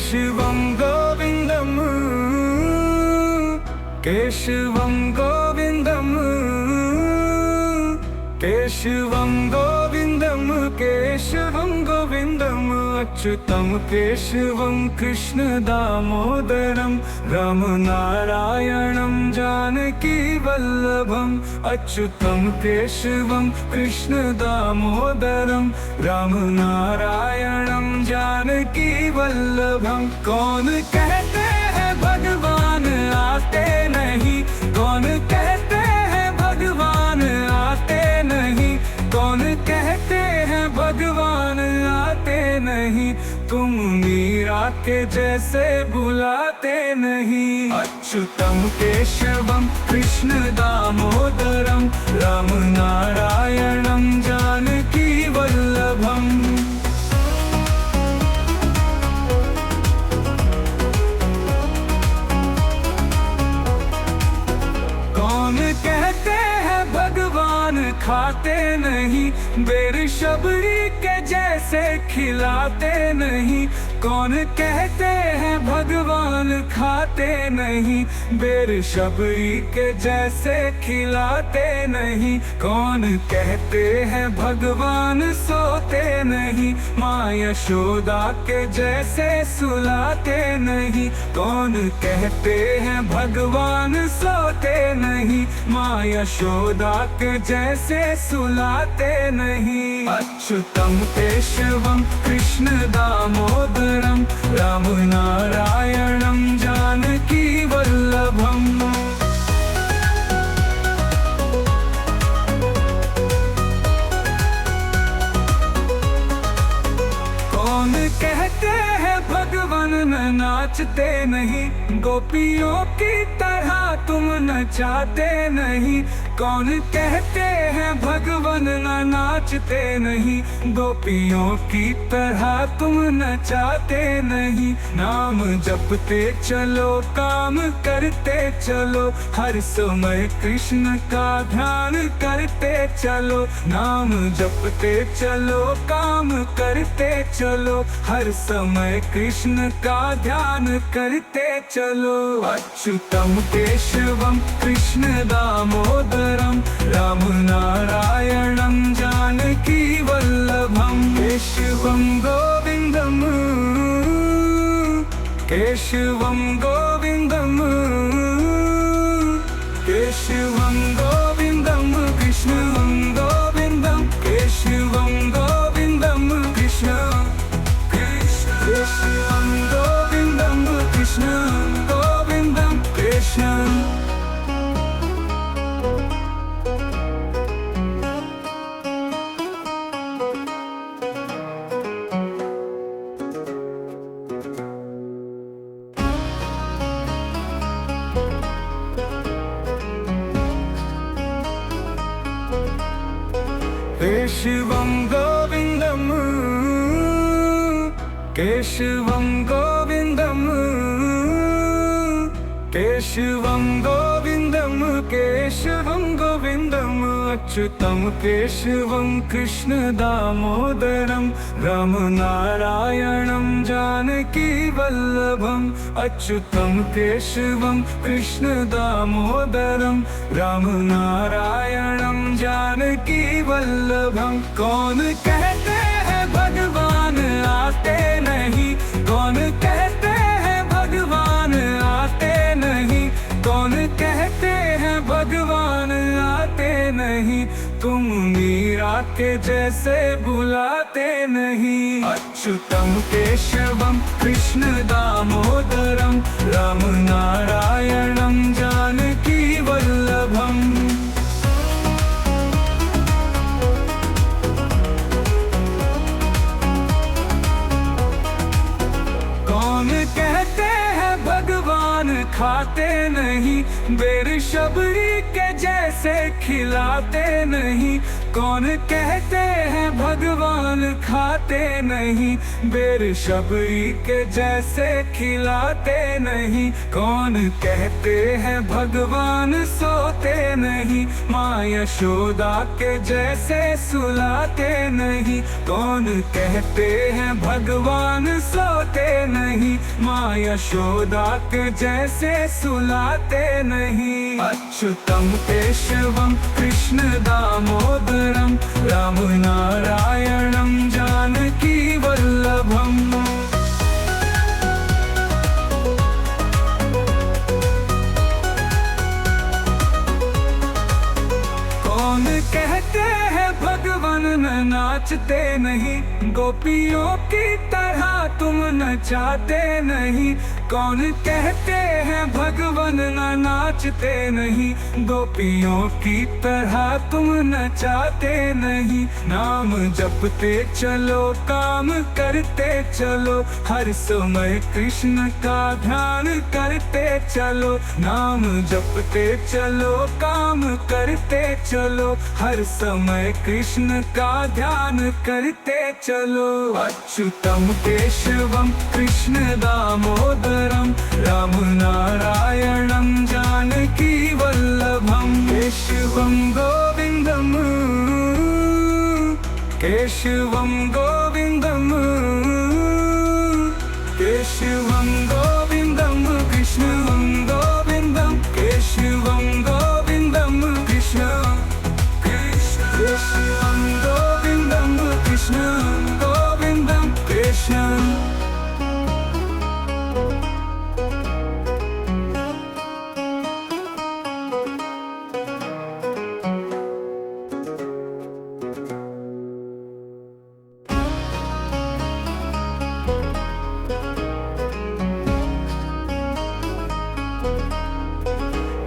केशवं गोविन्दं केशवं गोविन्दं केशवं गोविन्दं केशवं गोविन्दम् अच्युतं केशवं कृष्ण दामोदरं रामनारायणं जानकी वल्लभम् अच्युतं केशवं कृष्ण दामोदरं रामनारायणं जानकी वल्लभम्। कौन कहते हैं भगवान आते नहीं, कौन कहते हैं भगवान आते नहीं, कौन कहते हैं भगवान आते नहीं, तुम मीरा के जैसे बुलाते नहीं। अच्युतं केशवं कृष्ण दामोदरं रामनारायणं जानकी वल्लभम्। कौन कहते हैं भगवान खाते नहीं, बेर शबरी के जैसे खिलाते नहीं, कौन कहते हैं भगवान खाते नहीं, बेर शबरी के जैसे खिलाते नहीं, कौन कहते हैं भगवान सोते नहीं, माँ यशोदा के जैसे सुलाते नहीं, कौन कहते हैं भगवान सोते नहीं, माँ यशोदा के जैसे सुलाते नहीं। अच्युतं केशवं कृष्ण दामोदरं रामनारायणं जानकी वल्लभम्। कौन कहते हैं भगवान न नाचते नहीं, गोपियों की तरह तुम नचाते नहीं, कौन कहते हैं भगवान न नाचते नहीं, गोपियों की तरह तुम नचाते नहीं। नाम जपते चलो काम करते चलो, हर समय कृष्ण का ध्यान करते चलो, नाम जपते चलो काम करते चलो, हर समय कृष्ण का ध्यान करते चलो। अच्युतं केशवं कृष्ण दामोदरं रामनारायणं जानकी वल्लभम्। केशवं गोविन्दं केशवं गोविन्दं केशवं गोविन्दं कृष्णं गोविन्दं केशवं गोविन्दं कृष्ण केशवं गोविन्दं कृष्ण गोविन्दं कृष्ण। केशवं गोविन्दं केशवं गोविन्दं केशवं गोविन्दं केशवं गोविन्दम् अच्युतं केशवं कृष्ण दामोदरं रामनारायणं जानकी वल्लभम्। अच्युतं केशवं कृष्ण दामोदरं रामनारायणं जानकी वल्लभम्। कौन कहते हैं भगवान आते नहीं, कौन कहते हैं भगवान आते नहीं, कौन कहते हैं भगवान आते नहीं, तुम मीरा के जैसे बुलाते नहीं। अच्युतं केशवं कृष्ण दामोदरं रामनारायणं जानकी वल्लभम्। कौन कहते हैं भगवान खाते नहीं, बेर शबरी के जैसे खिलाते नहीं, कौन कहते हैं भगवान खाते नहीं, बेर शबरी के जैसे खिलाते नहीं। कौन कहते हैं भगवान सोते नहीं, माँ यशोदा के जैसे सुलाते नहीं। कौन कहते हैं भगवान सोते नहीं, माँ यशोदा के जैसे सुलाते नहीं। अच्युतम केशवम कृष्ण दामोदरम, राम नारायणम जानकी वल्लभम। कौन कहते हैं भगवान न नाचते नहीं, गोपियों की तरह तुम नचाते नहीं। कौन कहते हैं भगवान न नाचते नहीं, गोपियों की तरह तुम नचाते नहीं। नाम जपते चलो काम करते चलो, हर समय कृष्ण का ध्यान करते चलो। नाम जपते चलो काम करते चलो, हर समय कृष्ण का ध्यान करते चलो। अच्युतम केशवम कृष्ण दामोदरम, राम नारायणम जानकी वल्लभम। केशवम गोविंदम, केशवम गोविंदम, केशवम गोविंदम कृष्णम गोविंदम, केशवम गोविंदम कृष्ण, केशवम गोविंदम कृष्ण गोविंदम कृष्ण।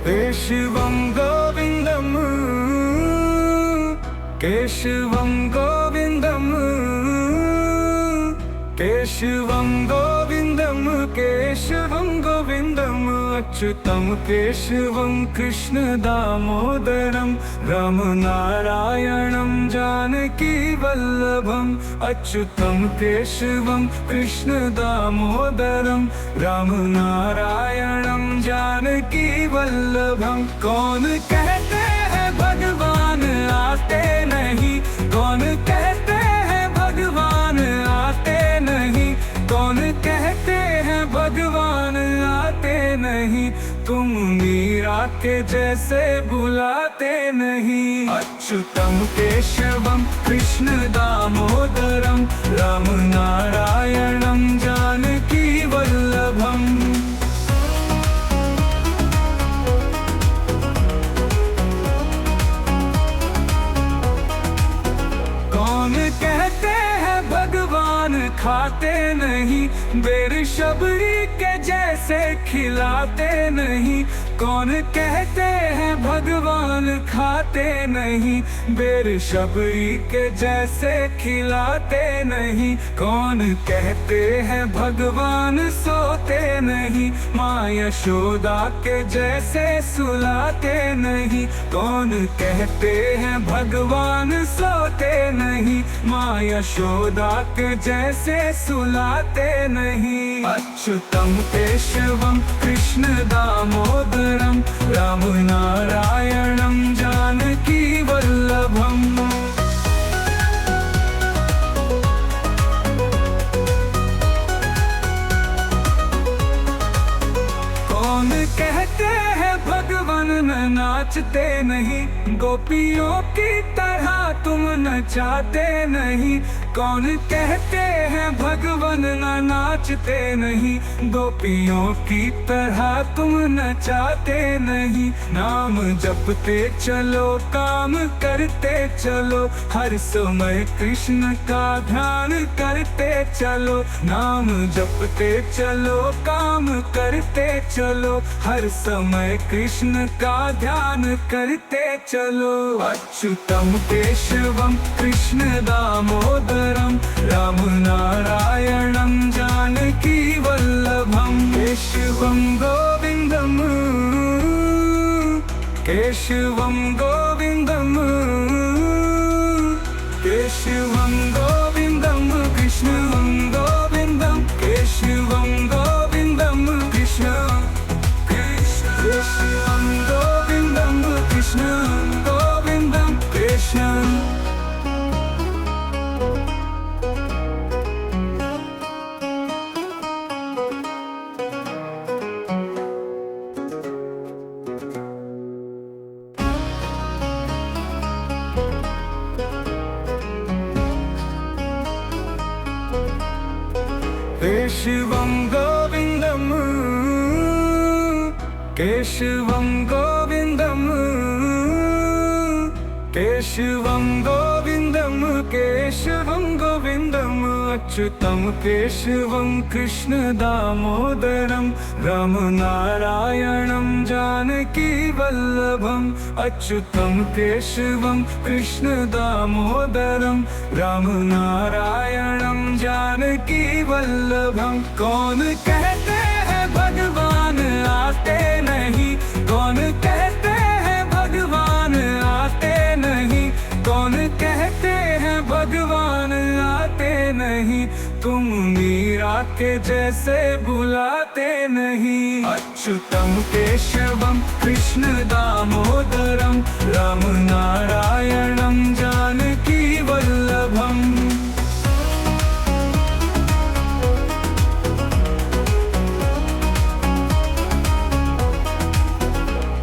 केशवम गोविंदम, केशवम गोविंदम, केशवम गोविंदम, केशवम गोविंदम। अच्युतम केशवम कृष्ण दामोदरम, राम नारायणम जानकी वल्लभम। अच्युतम केशवम कृष्ण दामोदरम, राम नारायणम जानकी वल्लभम। कौन कहते हैं भगवान आते नहीं, कौन कहते हैं भगवान आते नहीं। कौन कहते हैं भगवान आते नहीं, तुम मीरा के जैसे बुलाते नहीं। अच्युतम केशवम कृष्ण दामोदरम, राम नारायणम जानकी वल्लभम। कौन कहते हैं भगवान खाते नहीं, बेर शबरी के जैसे खिलाते नहीं। कौन कहते हैं भगवान खाते नहीं, बेर शबरी के जैसे खिलाते नहीं। कौन कहते हैं भगवान सोते नहीं, माँ यशोदा के जैसे सुलाते नहीं। कौन कहते हैं भगवान सोते नहीं, माँ यशोदा के जैसे सुलाते नहीं। अच्युतम केशवम कृष्ण दामोदरम, राम नारायणम जानकी वल्लभम। कौन कहते हैं भगवान न नाचते नहीं, गोपियों की तरह तुम नचाते नहीं। कौन कहते हैं भगवान न नाचते नहीं, गोपियों की तरह तुम नचाते नहीं। नाम जपते चलो काम करते चलो, हर समय कृष्ण का ध्यान करते चलो। नाम जपते चलो काम करते चलो, हर समय कृष्ण का ध्यान करते चलो। अच्युतम केशवम कृष्ण दामोदरम, राम नारायणम जानकी वल्लभम। केशवम गोविंदम, केशवम गोविंदम, कृष्ण। केशवं गोविन्दं केशवं गोविन्दं केशवं गोविन्दं केशवं गोविन्दम् अच्युतं केशवं कृष्ण दामोदरं रामनारायणं जानकी वल्लभम् अच्युतं केशवं कृष्ण दामोदरं रामनारायणं जानकी वल्लभम्। कौन कहते हैं भगवान आते नहीं, कौन कहते हैं भगवान आते नहीं, कौन कहते हैं भगवान आते नहीं, तुम मीरा के जैसे बुलाते नहीं। अच्युतं केशवं कृष्ण दामोदरं रामनारायणं जानकी वल्लभम्।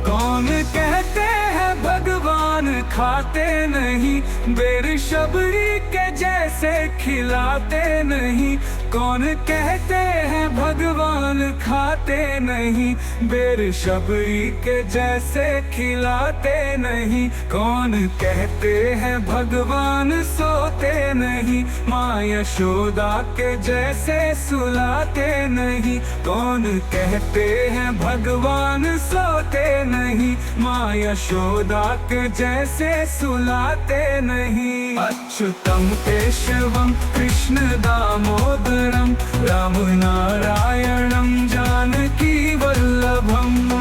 कौन कहते हैं भगवान खाते नहीं, बेर शबरी के जैसे खिलाते नहीं, कौन कहते हैं भगवान खाते नहीं, बेर शबरी के जैसे खिलाते नहीं, कौन कहते हैं भगवान सोते नहीं, माँ यशोदा के जैसे सुलाते नहीं, कौन कहते हैं भगवान सोते नहीं, माँ यशोदा के जैसे सुलाते नहीं। अच्युतं केशवं कृष्ण दामोदरं रामनारायणं जानकी वल्लभम्।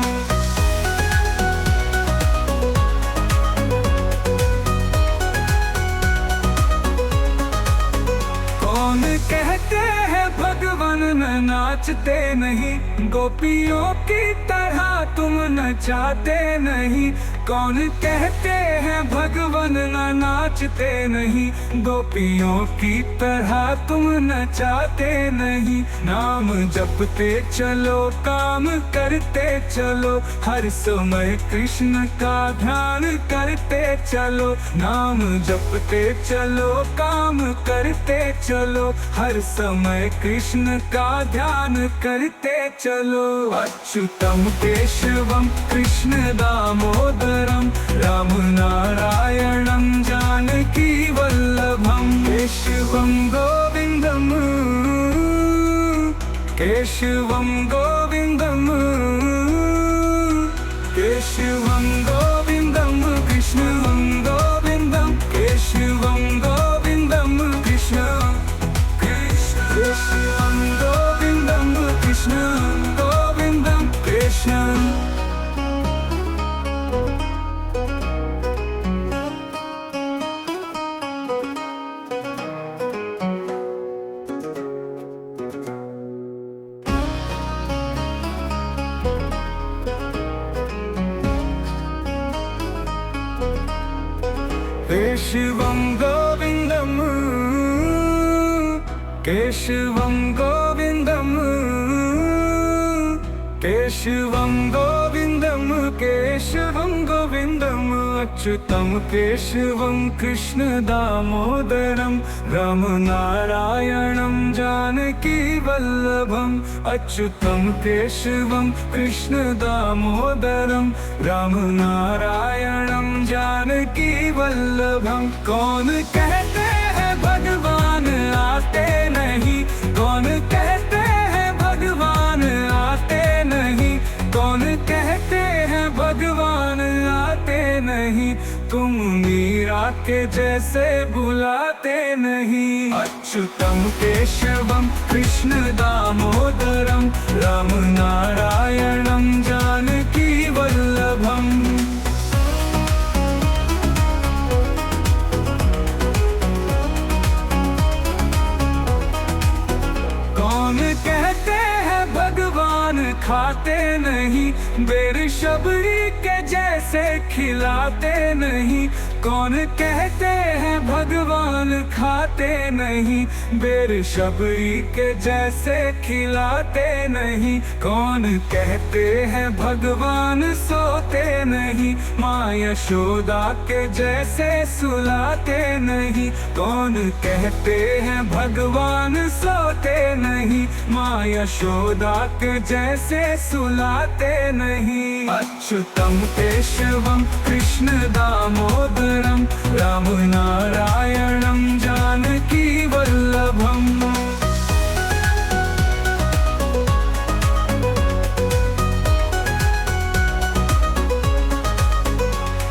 कौन कहते हैं भगवान न नाचते नहीं, गोपियों की तरह तुम नचाते नहीं, कौन कहते हैं भगवान न नाचते नहीं, गोपियों की तरह तुम नचाते नहीं। नाम जपते चलो काम करते चलो, हर समय कृष्ण का ध्यान करते चलो, नाम जपते चलो काम करते चलो, हर समय कृष्ण का ध्यान करते चलो। अच्युतं केशवं कृष्ण दामोदरं रामनारायणं जानकी वल्लभम्। केशवं गोविन्दं केशवं गोविन्दं केशवं गोविन्दं कृष्णं गोविन्दं केशवं गोविन्दं कृष्ण केशवं गोविन्दं कृष्ण गोविन्दं कृष्ण। केशवं गोविन्दं केशवं गोविन्दं केशवं गोविन्दं केशवं गोविन्दम् अच्युतं केशवं कृष्ण दामोदरं रामनारायणं जानकी वल्लभम्। अच्युतं केशवं कृष्ण दामोदरं रामनारायणं जानकी वल्लभम्। कौन कहते हैं भगवान आते नहीं, कौन कहते हैं भगवान आते नहीं, कौन कहते हैं भगवान आते नहीं, तुम मीरा के जैसे बुलाते नहीं। अच्युतं केशवं कृष्ण दामोदरं रामनारायणं जानकी वल्लभम्। कौन कहते हैं भगवान खाते नहीं, बेर शबरी के जैसे खिलाते नहीं, कौन कहते हैं भगवान खाते नहीं, बेर शबरी के जैसे खिलाते नहीं। कौन कहते हैं भगवान सोते नहीं, माँ यशोदा के जैसे सुलाते नहीं। कौन कहते हैं भगवान सोते नहीं, माँ यशोदा के जैसे सुलाते नहीं। अच्युतम केशवम कृष्ण दामोदरम, राम नारायणम जानकी वल्लभम।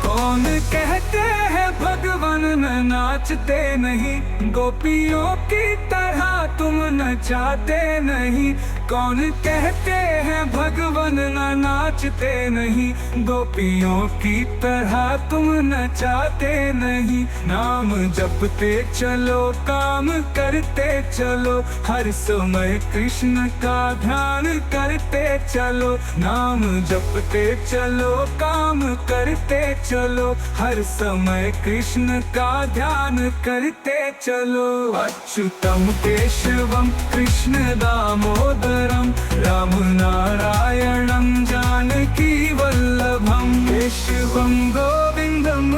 कौन कहते हैं भगवान न नाचते नहीं, गोपियों की तरह तुम नचाते नहीं। कौन कहते हैं भगवान न नाचते नहीं, गोपियों की तरह तुम नचाते नहीं। नाम जपते चलो काम करते चलो, हर समय कृष्ण का ध्यान करते चलो। नाम जपते चलो काम करते चलो, हर समय कृष्ण का ध्यान करते चलो। अच्युतम केशवम कृष्ण दामोदरम, राम नारायणम जानकी वल्लभम। केशवम गोविंदम,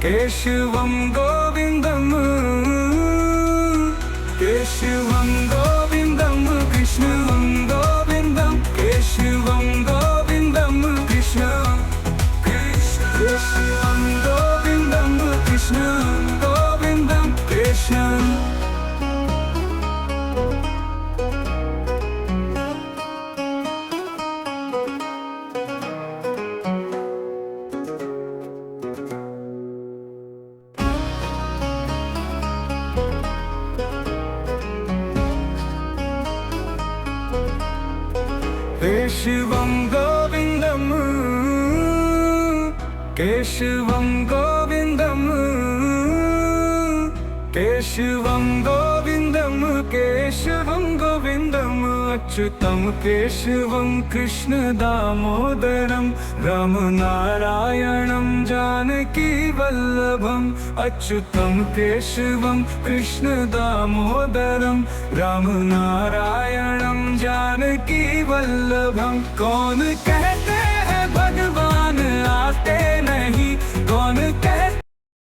केशवम गोविंदम, केशवम गोविंदम कृष्णं गोविंदम, केशवम गोविंदम कृष्ण, केशवम गोविंदम कृष्णं गोविंदम कृष्ण। केशवं गोविंदम, केशवं गोविंदम, केशवं गोविंदम, केशवं गोविंदम। अच्युतम केशवं कृष्ण दामोदरम, राम नारायणम जानकी वल्लभम। अच्युतम केशवं कृष्ण दामोदरम, राम नारायणम जानकी वल्लभम। कौन कहते हैं भगवान आते नहीं, कौन कहते